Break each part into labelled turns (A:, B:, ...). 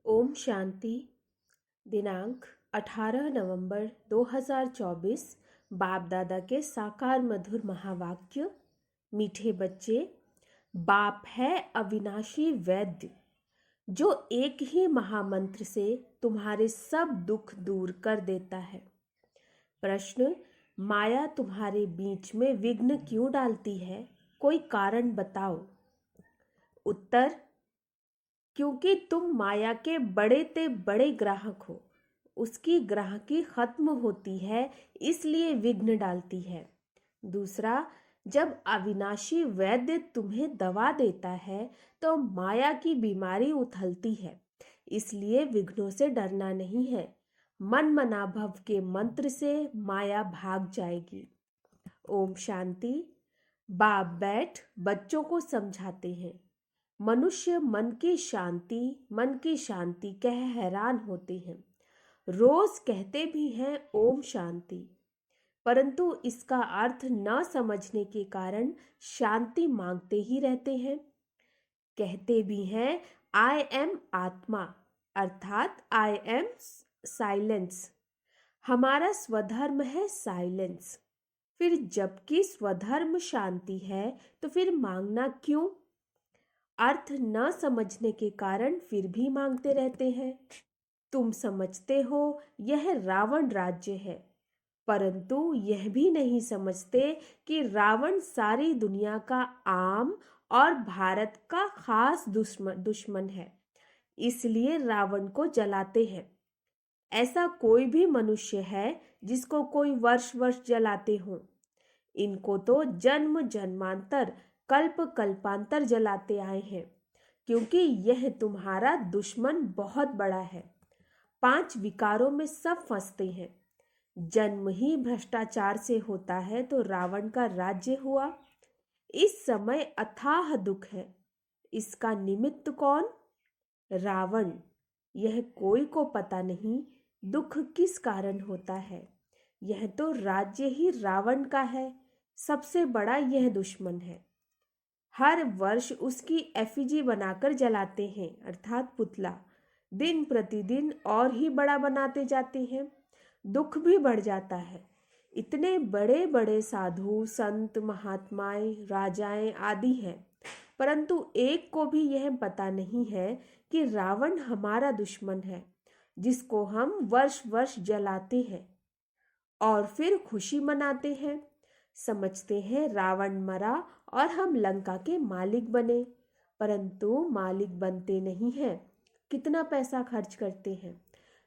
A: ओम शांति। दिनांक 18 नवंबर 2024। बाप दादा के साकार मधुर महावाक्य। मीठे बच्चे, बाप है अविनाशी वैद्य जो एक ही महामंत्र से तुम्हारे सब दुख दूर कर देता है। प्रश्न: माया तुम्हारे बीच में विघ्न क्यों डालती है? कोई कारण बताओ। उत्तर: क्योंकि तुम माया के बड़े ते बड़े ग्राहक हो। उसकी ग्राहकी खत्म होती है, इसलिए विघ्न डालती है। दूसरा, जब अविनाशी वैद्य तुम्हें दवा देता है तो माया की बीमारी उथलती है, इसलिए विघ्नों से डरना नहीं है। मन मना भव के मंत्र से माया भाग जाएगी। ओम शांति। बाप बैठ बच्चों को समझाते हैं। मनुष्य मन की शांति कह हैरान होते हैं। रोज कहते भी हैं ओम शांति, परंतु इसका अर्थ न समझने के कारण शांति मांगते ही रहते हैं। कहते भी हैं आई एम आत्मा, अर्थात आई एम साइलेंस। हमारा स्वधर्म है साइलेंस। फिर जबकि स्वधर्म शांति है तो फिर मांगना क्यों? अर्थ न समझने के कारण फिर भी मांगते रहते हैं। तुम समझते हो यह रावण राज्य है, परंतु यह भी नहीं समझते कि रावण सारी दुनिया का आम और भारत का खास दुश्मन है, इसलिए रावण को जलाते हैं। ऐसा कोई भी मनुष्य है जिसको कोई वर्ष वर्ष जलाते हो? इनको तो जन्म जन्मांतर कल्प कल्पांतर जलाते आए हैं, क्योंकि यह तुम्हारा दुश्मन बहुत बड़ा है। 5 विकारों में सब फंसते हैं। जन्म ही भ्रष्टाचार से होता है तो रावण का राज्य हुआ। इस समय अथाह दुख है। इसका निमित्त कौन? रावण। यह कोई को पता नहीं दुख किस कारण होता है। यह तो राज्य ही रावण का है। सबसे बड़ा यह दुश्मन है। हर वर्ष उसकी एफिजी बनाकर जलाते हैं, अर्थात पुतला। दिन प्रतिदिन और ही बड़ा बनाते जाते हैं। दुख भी बढ़ जाता है। इतने बड़े बड़े साधु संत महात्माएं राजाएं आदि हैं, परंतु एक को भी यह पता नहीं है कि रावण हमारा दुश्मन है, जिसको हम वर्ष वर्ष जलाते हैं और फिर खुशी मनाते हैं। समझते हैं रावण मरा और हम लंका के मालिक बने, परंतु मालिक बनते नहीं हैं। कितना पैसा खर्च करते हैं।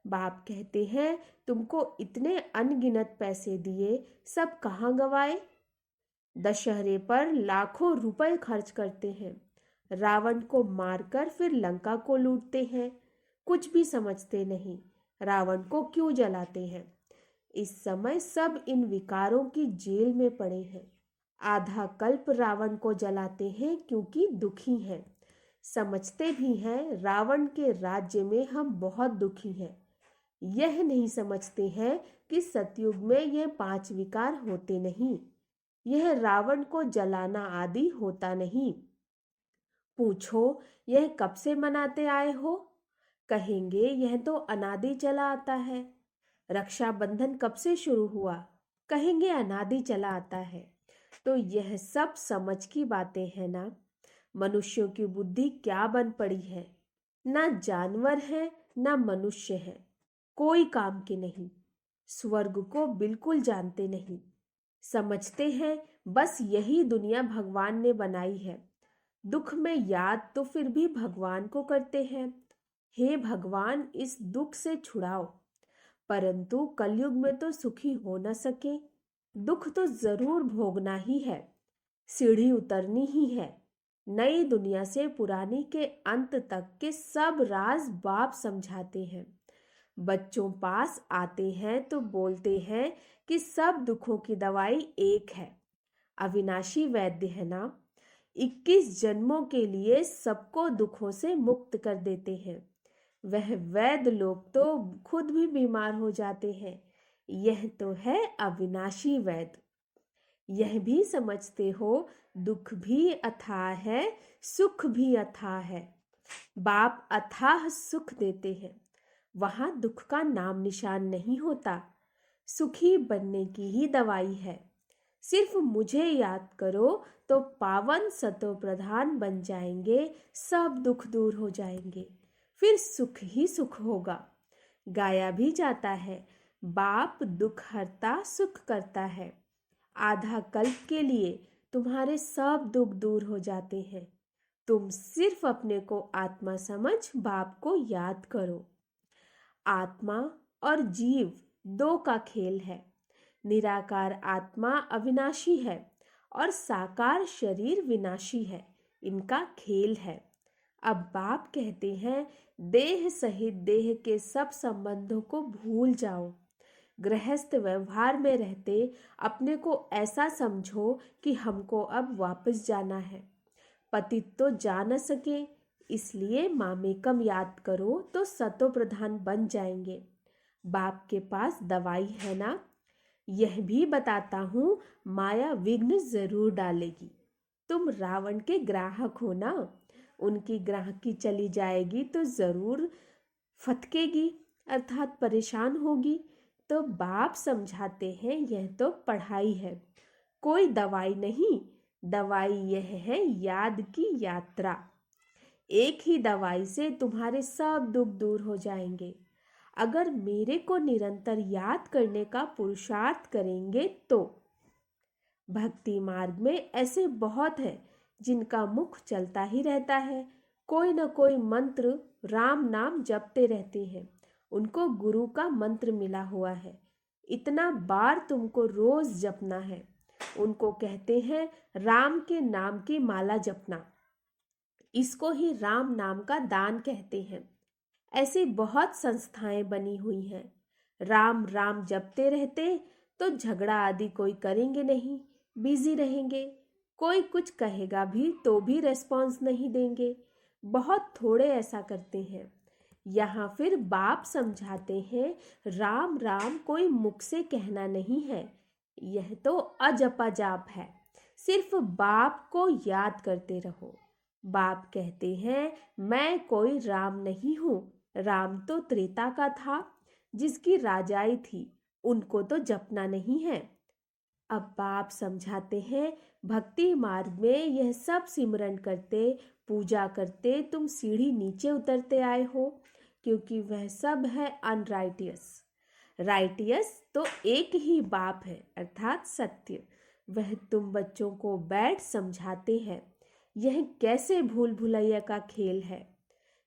A: बाप कहते हैं तुमको इतने अनगिनत पैसे दिए, सब कहाँ गवाए? दशहरे पर लाखों रुपए खर्च करते हैं। रावण को मारकर फिर लंका को लूटते हैं। कुछ भी समझते नहीं। रावण को क्यों जलाते हैं? इस समय सब इन विकारों की जेल में पड़े हैं। आधा कल्प रावण को जलाते हैं क्योंकि दुखी हैं। समझते भी हैं रावण के राज्य में हम बहुत दुखी हैं। यह नहीं समझते हैं कि सतयुग में ये 5 विकार होते नहीं। यह रावण को जलाना आदि होता नहीं। पूछो यह कब से मनाते आए हो? कहेंगे यह तो अनादि चला आता है। रक्षाबंधन कब से शुरू हुआ? कहेंगे अनादि चला आता है। तो यह सब समझ की बातें हैं ना। मनुष्यों की बुद्धि क्या बन पड़ी है। ना जानवर है ना मनुष्य है, कोई काम के नहीं। स्वर्ग को बिल्कुल जानते नहीं। समझते हैं बस यही दुनिया भगवान ने बनाई है। दुख में याद तो फिर भी भगवान को करते हैं। हे भगवान, इस दुख से छुड़ाओ। परंतु कलयुग में तो सुखी हो न सके। दुख तो जरूर भोगना ही है। सीढ़ी उतरनी ही है। नई दुनिया से पुरानी के अंत तक के सब राज बाप समझाते हैं। बच्चों पास आते हैं तो बोलते हैं कि सब दुखों की दवाई एक है, अविनाशी वैद्य है ना। 21 जन्मों के लिए सबको दुखों से मुक्त कर देते हैं। वह वैद्य लोग तो खुद भी बीमार हो जाते हैं। यह तो है अविनाशी वैद्य। यह भी समझते हो दुख भी अथाह है, सुख भी अथाह है। बाप अथाह सुख देते हैं, वहां दुख का नाम निशान नहीं होता। सुखी बनने की ही दवाई है। सिर्फ मुझे याद करो तो पावन सतो प्रधान बन जाएंगे, सब दुख दूर हो जाएंगे, फिर सुख ही सुख होगा। गाया भी जाता है, बाप दुख हरता सुख करता है। आधा कल्प के लिए तुम्हारे सब दुख दूर हो जाते हैं। तुम सिर्फ अपने को आत्मा समझ बाप को याद करो। आत्मा और जीव दो का खेल है। निराकार आत्मा अविनाशी है और साकार शरीर विनाशी है। इनका खेल है। अब बाप कहते हैं, देह सहित देह के सब संबंधों को भूल जाओ। गृहस्थ व्यवहार में रहते अपने को ऐसा समझो कि हमको अब वापस जाना है। पतित तो जा न सके, इसलिए मामेकम याद करो तो सतो प्रधान बन जाएंगे। बाप के पास दवाई है ना। यह भी बताता हूँ, माया विघ्न जरूर डालेगी। तुम रावण के ग्राहक हो ना, उनकी ग्राहकी चली जाएगी तो जरूर फटकेगी, अर्थात परेशान होगी। तो बाप समझाते हैं, यह तो पढ़ाई है, कोई दवाई नहीं। दवाई यह है याद की यात्रा। एक ही दवाई से तुम्हारे सब दुख दूर हो जाएंगे। अगर मेरे को निरंतर याद करने का पुरुषार्थ करेंगे तो। भक्ति मार्ग में ऐसे बहुत है जिनका मुख चलता ही रहता है, कोई न कोई मंत्र राम नाम जपते रहते हैं। उनको गुरु का मंत्र मिला हुआ है, इतना बार तुमको रोज जपना है। उनको कहते हैं राम के नाम की माला जपना। इसको ही राम नाम का दान कहते हैं। ऐसी बहुत संस्थाएं बनी हुई हैं। राम राम जपते रहते तो झगड़ा आदि कोई करेंगे नहीं, बिजी रहेंगे। कोई कुछ कहेगा भी तो भी रेस्पॉन्स नहीं देंगे। बहुत थोड़े ऐसा करते हैं। यहाँ फिर बाप समझाते हैं, राम राम कोई मुख से कहना नहीं है, यह तो अजपा जाप है। सिर्फ बाप को याद करते रहो। बाप कहते हैं, मैं कोई राम नहीं हूँ। राम तो त्रेता का था, जिसकी राजाई थी, उनको तो जपना नहीं है। अब बाप समझाते हैं, भक्ति मार्ग में यह सब सिमरन करते, पूजा करते तुम सीढ़ी नीचे उतरते आए हो, क्योंकि वह सब है अनराइटियस। राइटियस तो एक ही बाप है, अर्थात सत्य। वह तुम बच्चों को बैठ समझाते हैं। यह कैसे भूल भुलैया का खेल है।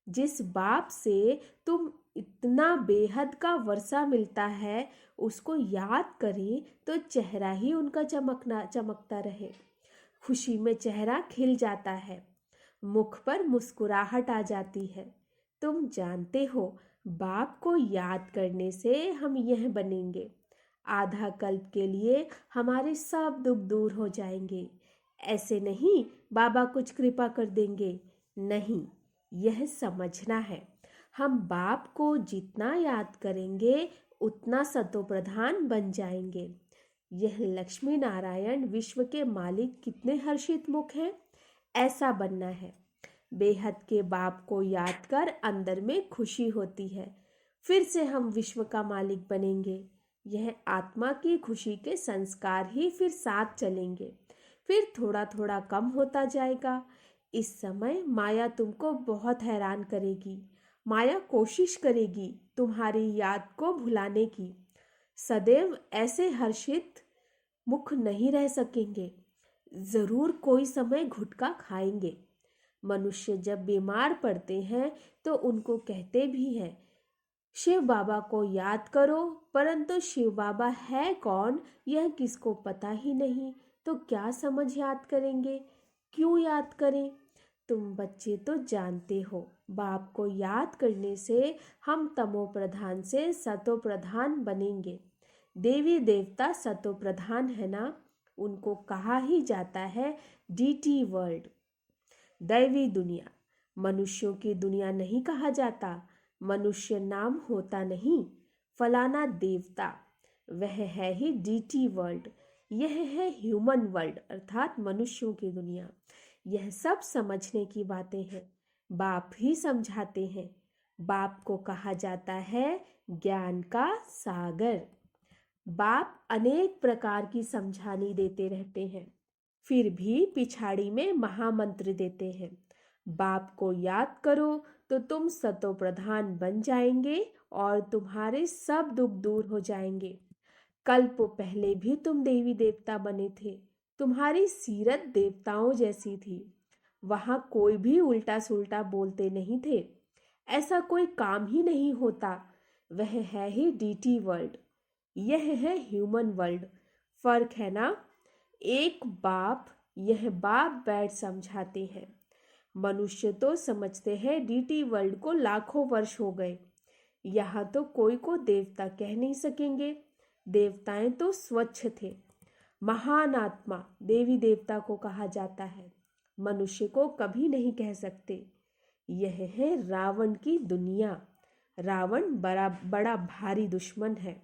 A: जिस बाप से तुम इतना बेहद का वर्षा मिलता है, उसको याद करें तो चेहरा ही उनका चमकता रहे। खुशी में चेहरा खिल जाता है, मुख पर मुस्कुराहट आ जाती है। तुम जानते हो, बाप को याद करने से हम यह बनेंगे। आधा कल्प के लिए हमारे सब दुख दूर हो जाएंगे। ऐसे नहीं बाबा कुछ कृपा कर देंगे, नहीं, यह समझना है। हम बाप को जितना याद करेंगे उतना सतो प्रधान बन जाएंगे। यह लक्ष्मी नारायण विश्व के मालिक कितने हर्षित मुख हैं, ऐसा बनना है। बेहद के बाप को याद कर अंदर में खुशी होती है। फिर से हम विश्व का मालिक बनेंगे। यह आत्मा की खुशी के संस्कार ही फिर साथ चलेंगे। फिर थोड़ा थोड़ा कम होता जाएगा। इस समय माया तुमको बहुत हैरान करेगी। माया कोशिश करेगी तुम्हारी याद को भुलाने की। सदैव ऐसे हर्षित मुख नहीं रह सकेंगे। जरूर कोई समय घुटका खाएंगे। मनुष्य जब बीमार पड़ते हैं तो उनको कहते भी हैं, शिव बाबा को याद करो, परंतु शिव बाबा है कौन यह किसको पता ही नहीं, तो क्या समझ याद करेंगे, क्यों याद करें। तुम बच्चे तो जानते हो, बाप को याद करने से हम तमो प्रधान से सतो प्रधान बनेंगे। देवी देवता सतो प्रधान है ना, उनको कहा ही जाता है डीटी वर्ल्ड, दैवी दुनिया। मनुष्यों की दुनिया नहीं कहा जाता। मनुष्य नाम होता नहीं। फलाना देवता, वह है ही डीटी वर्ल्ड। यह है ह्यूमन वर्ल्ड, अर्थात मनुष्यों की दुनिया। यह सब समझने की बातें हैं। बाप ही समझाते हैं। बाप को कहा जाता है ज्ञान का सागर। बाप अनेक प्रकार की समझानी देते रहते हैं, फिर भी पिछाड़ी में महामंत्र देते हैं। बाप को याद करो तो तुम सतो प्रधान बन जाएंगे और तुम्हारे सब दुख दूर हो जाएंगे। कल्प पहले भी तुम देवी देवता बने थे। तुम्हारी सीरत देवताओं जैसी थी। वहां कोई भी उल्टा सुल्टा बोलते नहीं थे। ऐसा कोई काम ही नहीं होता। वह है ही डीटी वर्ल्ड, यह है ह्यूमन वर्ल्ड। फर्क है ना। एक बाप, यह बाप बैठ समझाते हैं। मनुष्य तो समझते हैं डीटी वर्ल्ड को लाखों वर्ष हो गए। यहाँ तो कोई को देवता कह नहीं सकेंगे। देवताएं तो स्वच्छ थे। महान आत्मा देवी देवता को कहा जाता है, मनुष्य को कभी नहीं कह सकते। यह है रावण की दुनिया। रावण बड़ा भारी दुश्मन है।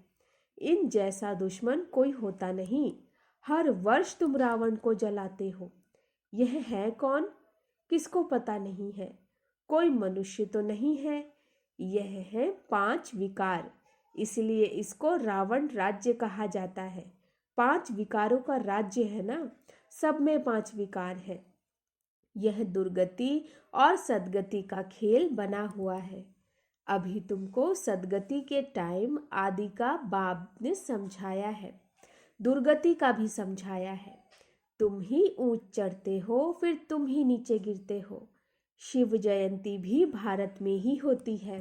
A: इन जैसा दुश्मन कोई होता नहीं। हर वर्ष तुम रावण को जलाते हो। यह है कौन, किसको पता नहीं है। कोई मनुष्य तो नहीं है। यह है 5 विकार, इसलिए इसको रावण राज्य कहा जाता है। 5 विकारों का राज्य है ना, सब में 5 विकार है। यह दुर्गति और सदगति का खेल बना हुआ है। अभी तुमको सदगति के टाइम आदि का बाप ने समझाया है, दुर्गति का भी समझाया है। तुम ही ऊंच चढ़ते हो, फिर तुम ही नीचे गिरते हो। शिव जयंती भी भारत में ही होती है।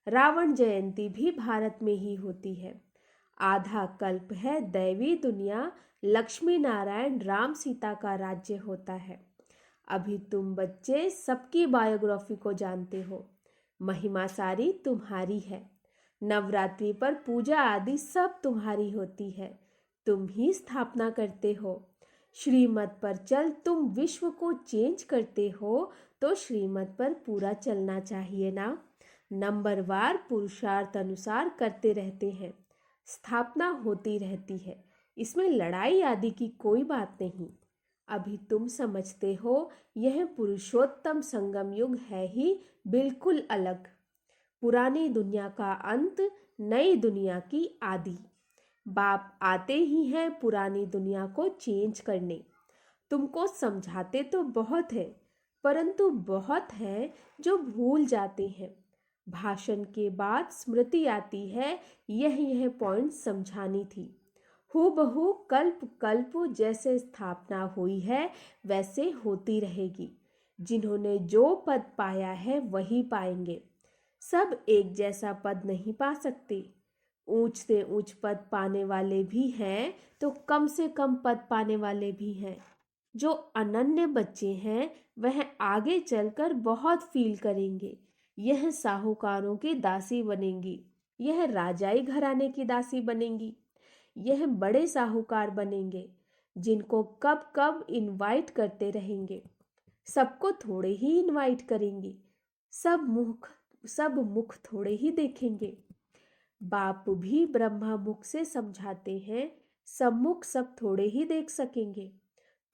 A: रावण जयंती भी भारत में ही होती है। आधा कल्प है दैवी दुनिया, लक्ष्मी नारायण राम सीता का राज्य होता है। अभी तुम बच्चे सबकी बायोग्राफी को जानते हो। महिमा सारी तुम्हारी है। नवरात्रि पर पूजा आदि सब तुम्हारी होती है। तुम ही स्थापना करते हो। श्रीमत पर चल, तुम विश्व को चेंज करते हो तो श्रीमत पर पूरा चलना चाहिए ना। नंबरवार पुरुषार्थ अनुसार करते रहते हैं। स्थापना होती रहती है, इसमें लड़ाई आदि की कोई बात नहीं। अभी तुम समझते हो यह पुरुषोत्तम संगम युग है ही बिल्कुल अलग। पुरानी दुनिया का अंत, नई दुनिया की आदि। बाप आते ही हैं पुरानी दुनिया को चेंज करने। तुमको समझाते तो बहुत है, परंतु बहुत है जो भूल जाते हैं। भाषण के बाद स्मृति आती है, यह पॉइंट समझानी थी। हूबहू कल्प कल्प जैसे स्थापना हुई है वैसे होती रहेगी। जिन्होंने जो पद पाया है वही पाएंगे। सब एक जैसा पद नहीं पा सकते। ऊंच से ऊंच पद पाने वाले भी हैं तो कम से कम पद पाने वाले भी हैं। जो अनन्य बच्चे हैं वह आगे चलकर बहुत फील करेंगे। यह साहूकारों की दासी बनेंगी, यह राजाई घराने की दासी बनेंगी, यह बड़े साहूकार बनेंगे जिनको कब कब इनवाइट करते रहेंगे। सबको थोड़े ही इनवाइट करेंगे। सब मुख थोड़े ही देखेंगे। बाप भी ब्रह्मा मुख से समझाते हैं, सम्मुख सब थोड़े ही देख सकेंगे।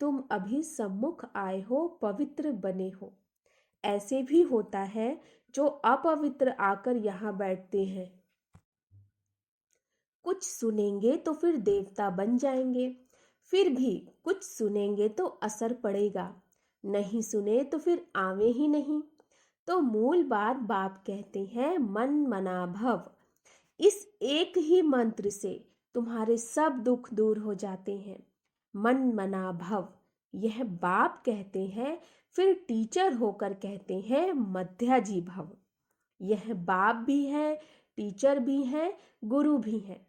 A: तुम अभी सम्मुख आए हो, पवित्र बने हो। ऐसे भी होता है जो अपवित्र आकर यहाँ बैठते हैं। कुछ सुनेंगे तो फिर देवता बन जाएंगे। फिर भी कुछ सुनेंगे तो असर पड़ेगा, नहीं सुने तो फिर आवे ही नहीं। तो मूल बात बाप कहते हैं मन मना भव। इस एक ही मंत्र से तुम्हारे सब दुख दूर हो जाते हैं। मन मना भव, यह बाप कहते हैं। फिर टीचर होकर कहते हैं मध्याजी भव। यह बाप भी है, टीचर भी है, गुरु भी है।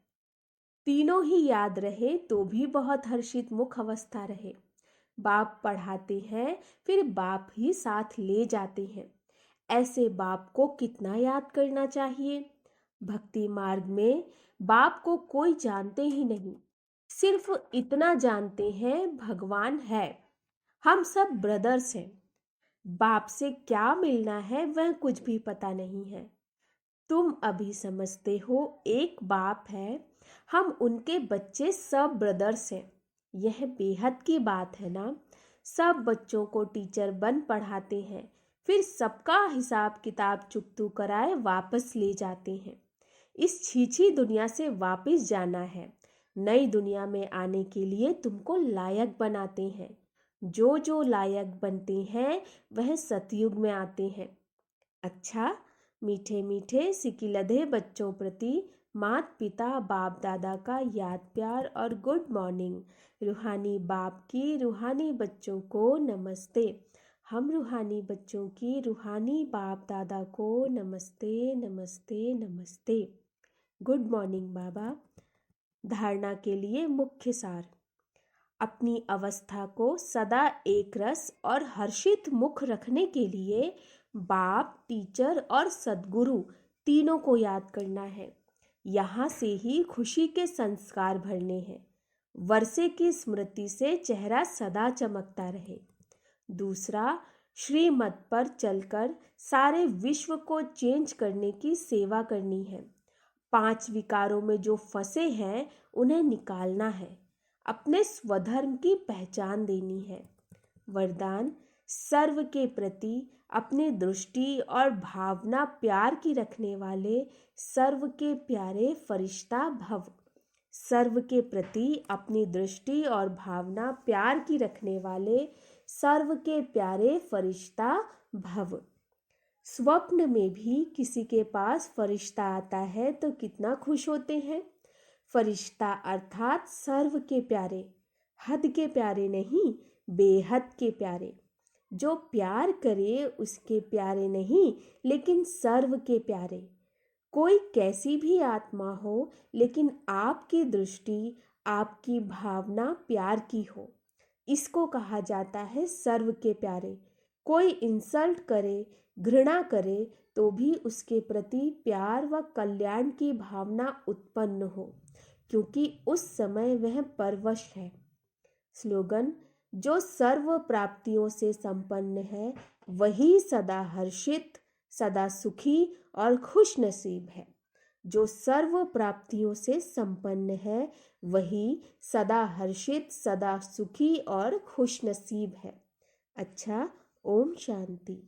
A: तीनों ही याद रहे तो भी बहुत हर्षित मुख अवस्था रहे। बाप पढ़ाते हैं, फिर बाप ही साथ ले जाते हैं। ऐसे बाप को कितना याद करना चाहिए। भक्ति मार्ग में बाप को कोई जानते ही नहीं, सिर्फ इतना जानते हैं भगवान है, हम सब ब्रदर्स हैं। बाप से क्या मिलना है वह कुछ भी पता नहीं है। तुम अभी समझते हो एक बाप है, हम उनके बच्चे सब ब्रदर्स हैं। यह बेहद की बात है ना। सब बच्चों को टीचर बन पढ़ाते हैं, फिर सबका हिसाब किताब चुकतू कराए वापस ले जाते हैं। इस छीछी दुनिया से वापस जाना है। नई दुनिया में आने के लिए तुमको लायक बनाते हैं। जो जो लायक बनते हैं वह सतयुग में आते हैं। अच्छा, मीठे मीठे सिकिलधे बच्चों प्रति मात पिता बाप दादा का याद प्यार और गुड मॉर्निंग। रूहानी बाप की रूहानी बच्चों को नमस्ते। हम रूहानी बच्चों की रूहानी बाप दादा को नमस्ते नमस्ते नमस्ते। गुड मॉर्निंग बाबा। धारणा के लिए मुख्य सार। अपनी अवस्था को सदा एक रस और हर्षित मुख रखने के लिए बाप, टीचर और सद्गुरु तीनों को याद करना है। यहाँ से ही खुशी के संस्कार भरने हैं। वर्षे की स्मृति से चेहरा सदा चमकता रहे। दूसरा, श्रीमत पर चलकर सारे विश्व को चेंज करने की सेवा करनी है। 5 विकारों में जो फंसे हैं उन्हें निकालना है। अपने स्वधर्म की पहचान देनी है। वरदान, सर्व के प्रति अपनी दृष्टि और भावना प्यार की रखने वाले सर्व के प्यारे फरिश्ता भव। सर्व के प्रति अपनी दृष्टि और भावना प्यार की रखने वाले सर्व के प्यारे फरिश्ता भव। स्वप्न में भी किसी के पास फरिश्ता आता है तो कितना खुश होते हैं। फरिश्ता अर्थात सर्व के प्यारे, हद के प्यारे नहीं, बेहद के प्यारे। जो प्यार करे उसके प्यारे नहीं, लेकिन सर्व के प्यारे। कोई कैसी भी आत्मा हो, लेकिन आपकी दृष्टि, आपकी भावना प्यार की हो, इसको कहा जाता है सर्व के प्यारे। कोई इंसल्ट करे, घृणा करे तो भी उसके प्रति प्यार व कल्याण की भावना उत्पन्न हो, क्योंकि उस समय वह परवश है। स्लोगन, जो सर्व प्राप्तियों से संपन्न है वही सदा हर्षित, सदा सुखी और खुश नसीब है। जो सर्व प्राप्तियों से संपन्न है वही सदा हर्षित, सदा सुखी और खुश नसीब है। अच्छा, ओम शांति।